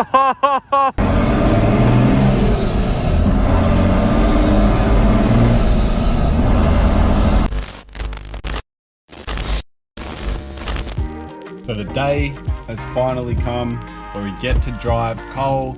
So the day has finally come where we get to drive Cole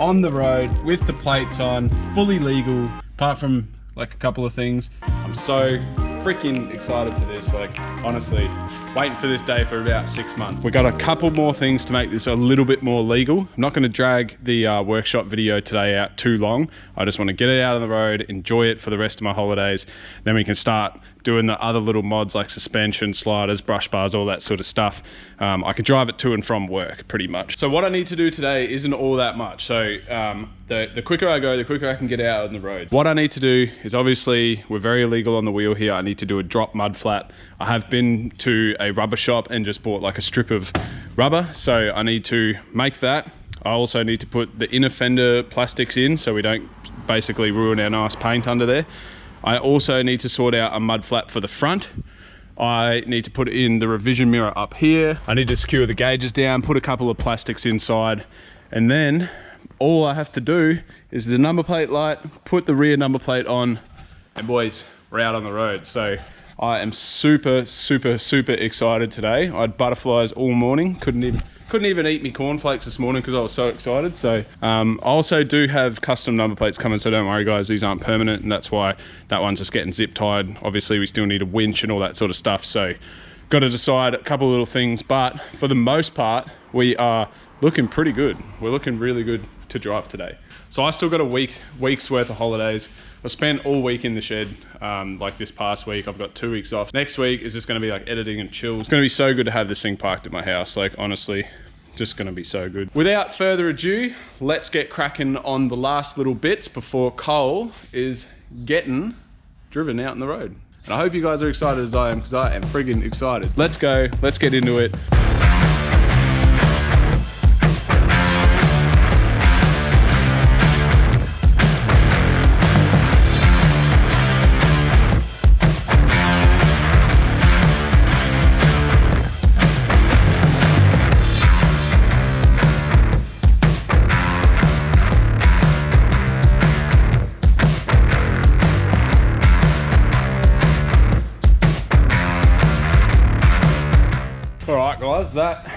on the road with the plates on, fully legal, apart from like a couple of things. I'm so freaking excited for this, like honestly, waiting for this day for about 6 months. We got a couple more things to make this a little bit more legal. I'm not gonna drag the workshop video today out too long. I just wanna get it out on the road, enjoy it for the rest of my holidays. Then we can start doing the other little mods like suspension, sliders, brush bars, all that sort of stuff. I can drive it to and from work pretty much. So what I need to do today isn't all that much. So the quicker I go, the quicker I can get out on the road. What I need to do is, obviously we're very illegal on the wheel here. I need to do a drop mud flap. I have been to a rubber shop and just bought like a strip of rubber. So I need to make that. I also need to put the inner fender plastics in so we don't basically ruin our nice paint under there. I also need to sort out a mud flap for the front. I need to put in the revision mirror up here. I need to secure the gauges down, put a couple of plastics inside, and then all I have to do is the number plate light, put the rear number plate on, and boys, we're out on the road. So I am super excited today. I had butterflies all morning, couldn't even eat me cornflakes this morning because I was so excited. So I also do have custom number plates coming, so don't worry guys, these aren't permanent, and that's why that one's just getting zip tied. Obviously we still need a winch and all that sort of stuff, so got to decide a couple of little things, but for the most part we are looking pretty good. We're looking really good to drive today. So I still got a week's worth of holidays. I spent all week in the shed, like this past week. I've got 2 weeks off. Next week is just gonna be like editing and chill. It's gonna be so good to have this thing parked at my house. Like honestly, just gonna be so good. Without further ado, let's get cracking on the last little bits before Cole is getting driven out on the road. And I hope you guys are excited as I am, because I am friggin' excited. Let's go, let's get into it. That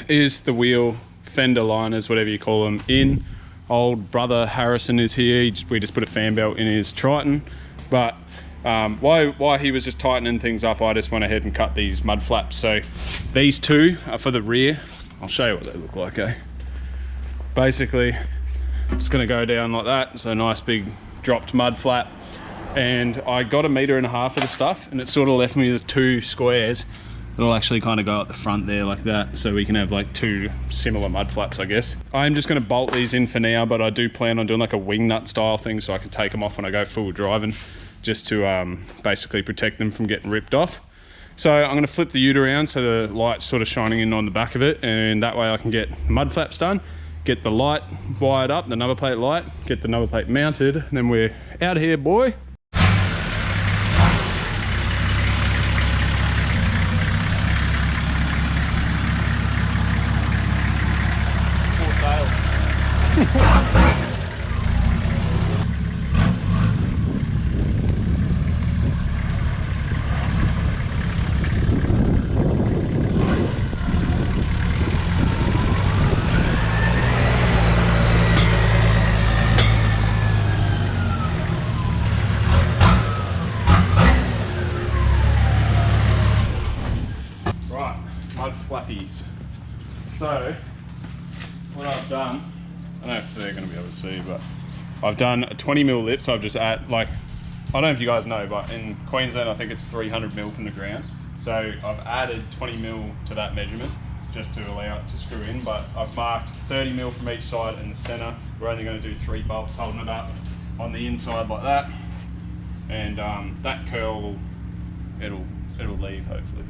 is the wheel fender liners, whatever you call them, in. Old brother Harrison is here. We just put a fan belt in his Triton, but while he was just tightening things up, I just went ahead and cut these mud flaps. So these two are for the rear. I'll show you what they look like, eh? Basically it's going to go down like that. It's a nice big dropped mud flap, and I got 1.5 meters of the stuff, and it sort of left me with 2 squares. It'll actually kind of go at the front there like that, so we can have like 2 similar mud flaps, I guess. I'm just going to bolt these in for now, but I do plan on doing like a wing nut style thing so I can take them off when I go full driving, just to basically protect them from getting ripped off. So I'm going to flip the ute around so the light's sort of shining in on the back of it, and that way I can get mud flaps done, get the light wired up, the number plate light, get the number plate mounted, and then we're out of here, boy. Flappies. So what I've done, I don't know if they're going to be able to see, but I've done a 20mm lip. So I've just added, like, I don't know if you guys know, but in Queensland I think it's 300mm from the ground. So I've added 20mm to that measurement just to allow it to screw in, but I've marked 30mm from each side in the center. We're only going to do 3 bolts holding it up on the inside like that, and that curl it'll leave hopefully.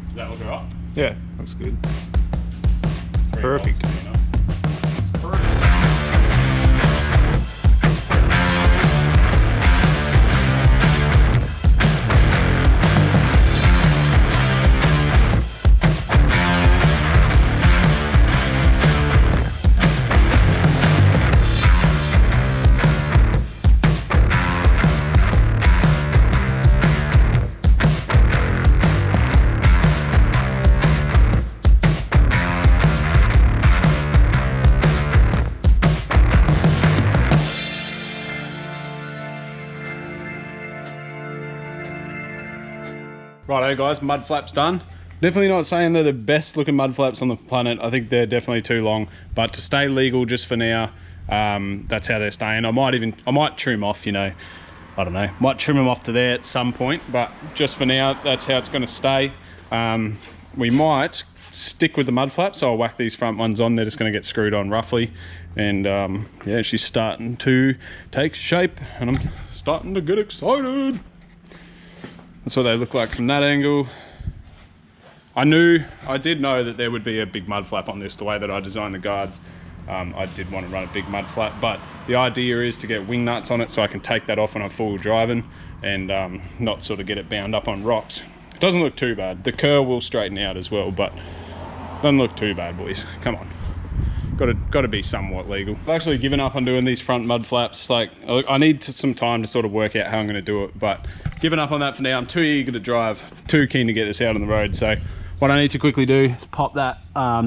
Does that look alright? Yeah, looks good. Perfect. Perfect. Righto guys, mud flaps done. Definitely not saying they're the best looking mud flaps on the planet. I think they're definitely too long, but to stay legal just for now, that's how they're staying. I might trim off, you know, I don't know, might trim them off to there at some point, but just for now, that's how it's gonna stay. We might stick with the mud flaps, so I'll whack these front ones on. They're just gonna get screwed on roughly. And yeah, she's starting to take shape and I'm starting to get excited. That's what they look like from that angle. I did know that there would be a big mud flap on this, the way that I designed the guards. I did want to run a big mud flap, but the idea is to get wing nuts on it so I can take that off when I'm full driving and not sort of get it bound up on rocks. It doesn't look too bad. The curl will straighten out as well, but doesn't look too bad, boys. Come on. Got to be somewhat legal. I've actually given up on doing these front mud flaps. Like, I need some time to sort of work out how I'm going to do it, but given up on that for now. I'm too eager to drive, too keen to get this out on the road. So what I need to quickly do is pop that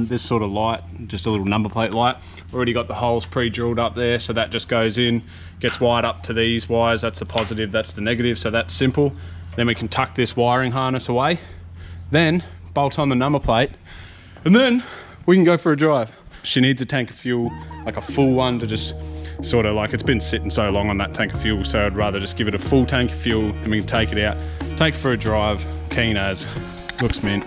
this sort of light, just a little number plate light. Already got the holes pre-drilled up there, so that just goes in, gets wired up to these wires. That's the positive, that's the negative, so that's simple. Then we can tuck this wiring harness away, then bolt on the number plate, and then we can go for a drive. She needs a tank of fuel, like a full one, to just sort of, like, it's been sitting so long on that tank of fuel, so I'd rather just give it a full tank of fuel and we can take it out, take it for a drive. Keen as, looks mint.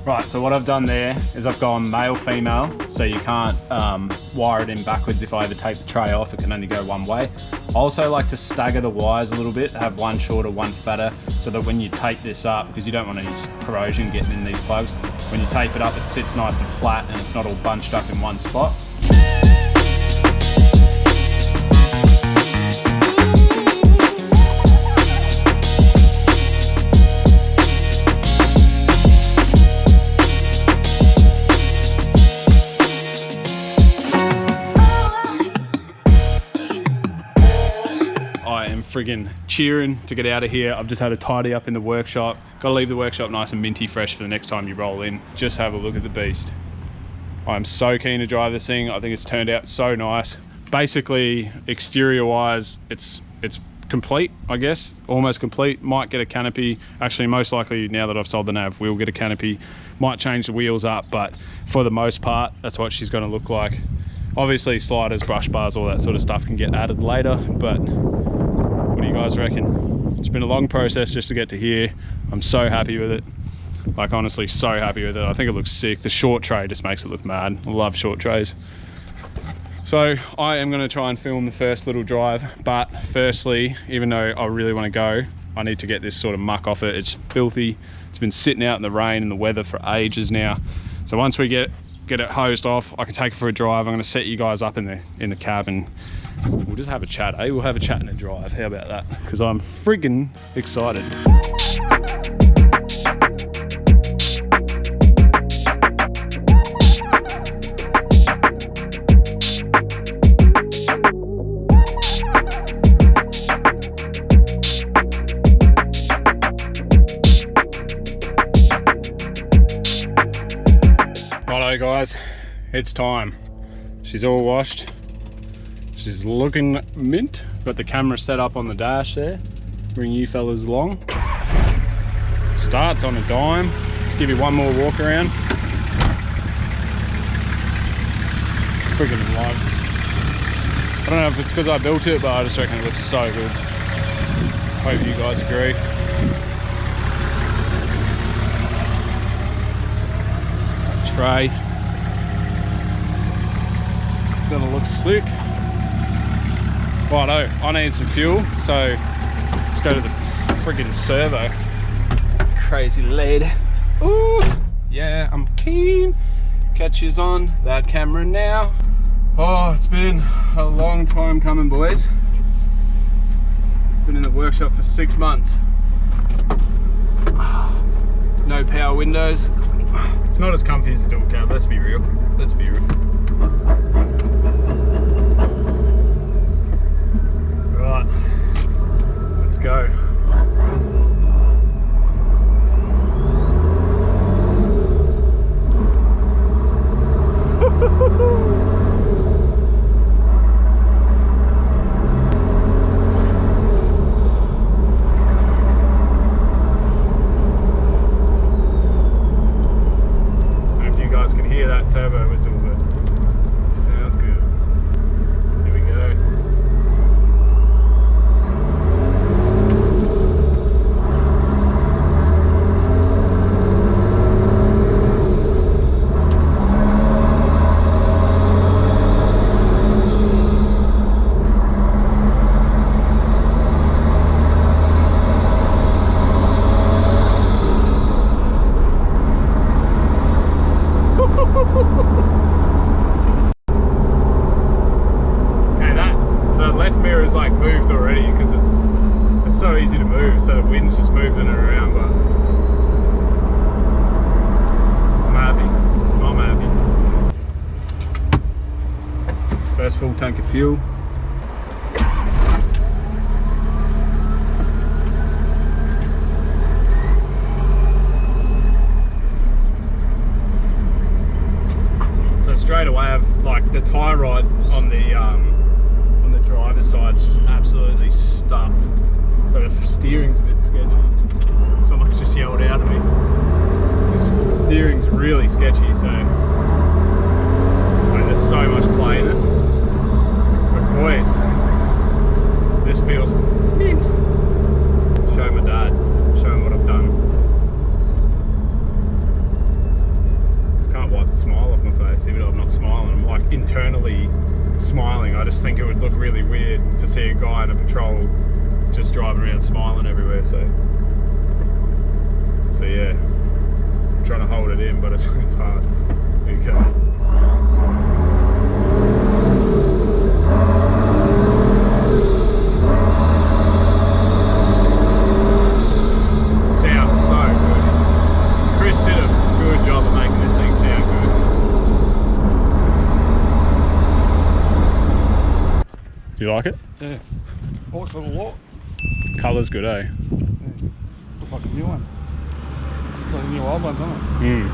Right, so what I've done there is I've gone male, female, so you can't wire it in backwards. If I ever take the tray off, it can only go one way. I also like to stagger the wires a little bit, have one shorter, one fatter, so that when you tape this up, because you don't want any corrosion getting in these plugs, when you tape it up, it sits nice and flat and it's not all bunched up in one spot. Friggin' cheering to get out of here. I've just had to tidy up in the workshop. Got to leave the workshop nice and minty fresh for the next time you roll in. Just have a look at the beast. I'm so keen to drive this thing. I think it's turned out so nice. Basically, exterior wise, it's complete, I guess, almost complete. Might get a canopy. Actually, most likely now that I've sold the nav, we'll get a canopy. Might change the wheels up, but for the most part, that's what she's going to look like. Obviously, sliders, brush bars, all that sort of stuff can get added later, but what do you guys reckon? It's been a long process just to get to here. I'm so happy with it. Like, honestly, so happy with it. I think it looks sick. The short tray just makes it look mad. I love short trays. So I am gonna try and film the first little drive, but firstly, even though I really wanna go, I need to get this sort of muck off it. It's filthy. It's been sitting out in the rain and the weather for ages now. So once we get it hosed off, I can take it for a drive. I'm gonna set you guys up in the cab and we'll just have a chat, eh? We'll have a chat and a drive. How about that? Because I'm friggin' excited. Righto guys, it's time. She's all washed. She's looking mint. Got the camera set up on the dash there. Bring you fellas along. Starts on a dime. Let's give you one more walk around. Freaking love. I don't know if it's because I built it, but I just reckon it looks so good. Hope you guys agree. Tray. Gonna look sick. Righto, I need some fuel, so let's go to the friggin' servo. Crazy lad. Ooh, yeah, I'm keen. Catches on that camera now. Oh, it's been a long time coming, boys. Been in the workshop for 6 months. No power windows. It's not as comfy as a dual cab, let's be real. Let's be real. Right, let's go. Turbo whistle, but sounds good. Here we go. Is like moved already because it's so easy to move, so the wind's just moving it around, but I'm happy. First full tank of fuel. So straight away I've like the tie rod on the driver's side's just absolutely stuffed, so the steering's a bit sketchy. Someone's just yelled out at me. The steering's really sketchy, so like, there's so much play in it. But boys, this feels mint. Show my dad, show him what I've done. Just can't wipe the smile off my face, even though I'm not smiling. I'm like internally smiling. I just think it would look really weird to see a guy in a patrol just driving around smiling everywhere, so yeah, I'm trying to hold it in, but it's hard. Okay. Sounds so good. Chris did a good job of making this thing sound good. You like it? Yeah. I like it a lot. Colour's good, eh? Yeah. Looks like a new one. It's like a new old one, doesn't it? Mm.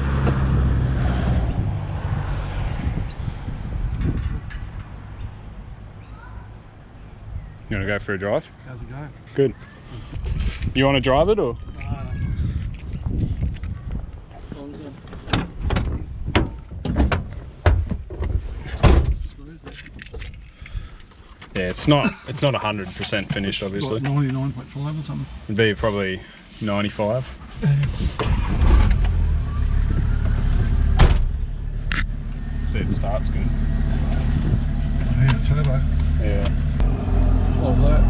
You want to go for a drive? How's it going? Good. You want to drive it or? Yeah, it's not 100% finished, obviously. Like 99.5 or something. It'd be probably 95. See, it starts good. Yeah, turbo. Yeah. How's that?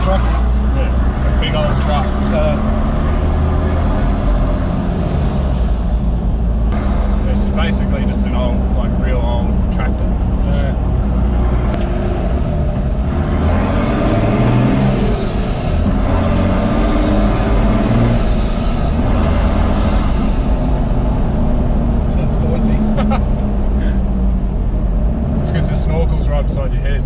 Truck. Yeah, it's a big old truck. This is basically just an old, like real old tractor. Yeah. So it's noisy. It's because the snorkel's right beside your head.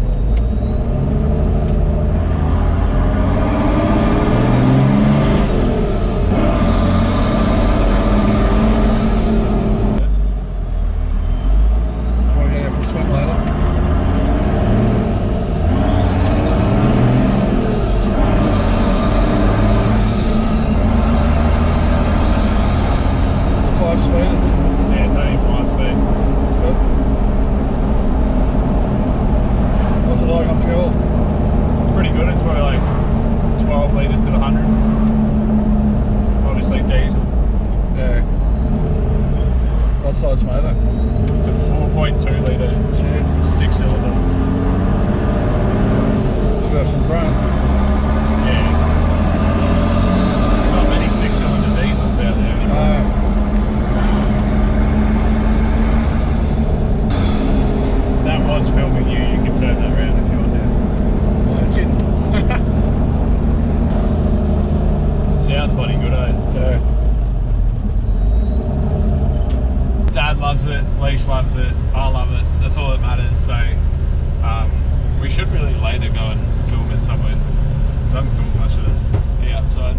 What size motor? It's a 4.2 litre 6-cylinder. Should have some grunt. Yeah. Not many 6-cylinder diesels out there anymore. Reese loves it. I love it. That's all that matters. So we should really later go and film it somewhere. I haven't filmed much of the outside.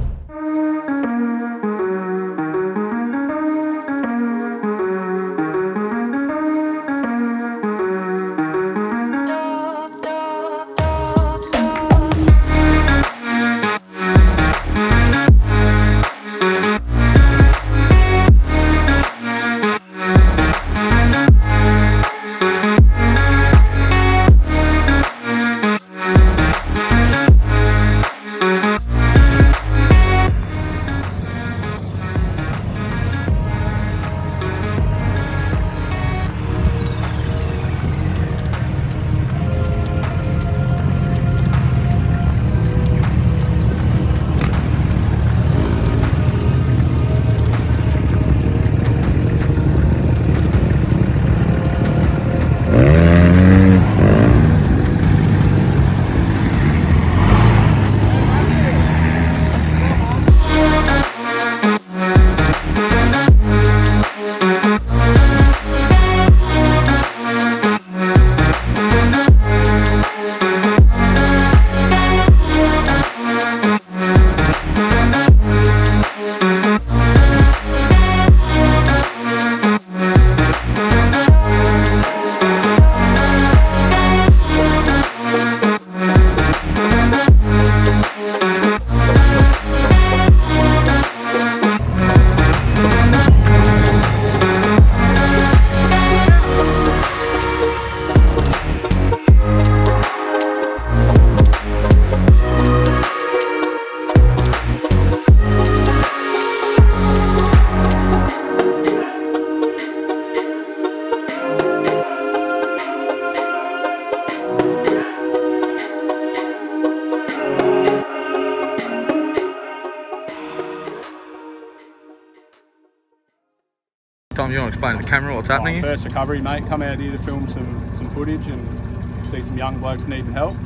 Tom, you want to explain to the camera what's happening? First recovery, mate. Come out here to film some footage and see some young blokes needing help.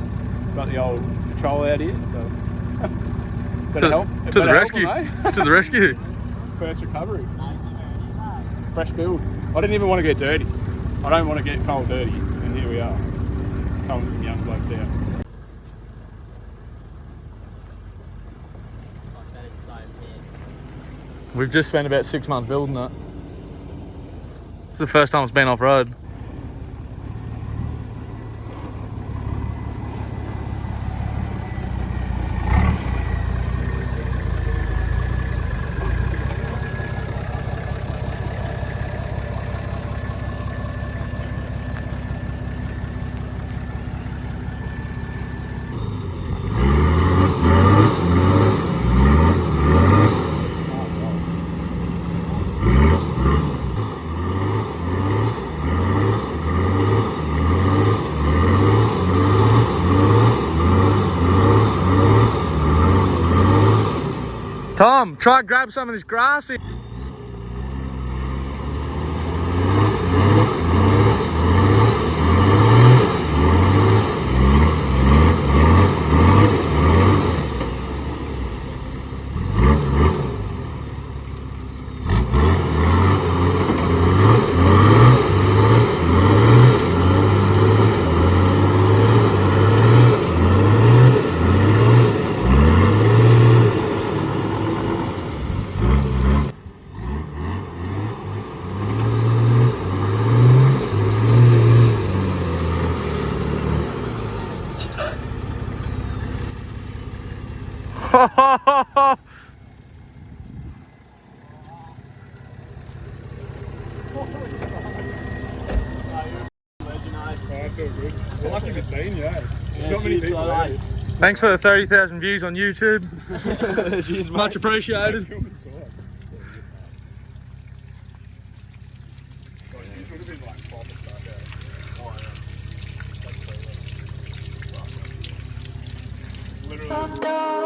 Got the old patrol out here, so better help. To the rescue. To the rescue. First recovery. Fresh build. I didn't even want to get dirty. I don't want to get cold dirty, and here we are. Calling some young blokes out. We've just spent about 6 months building that. It's the first time it's been off-road. Tom, try and grab some of this grass here. Lucky to see you, eh? There's not many people there. Thanks for the 30,000 views on YouTube. Cheers, Much appreciated. Literally.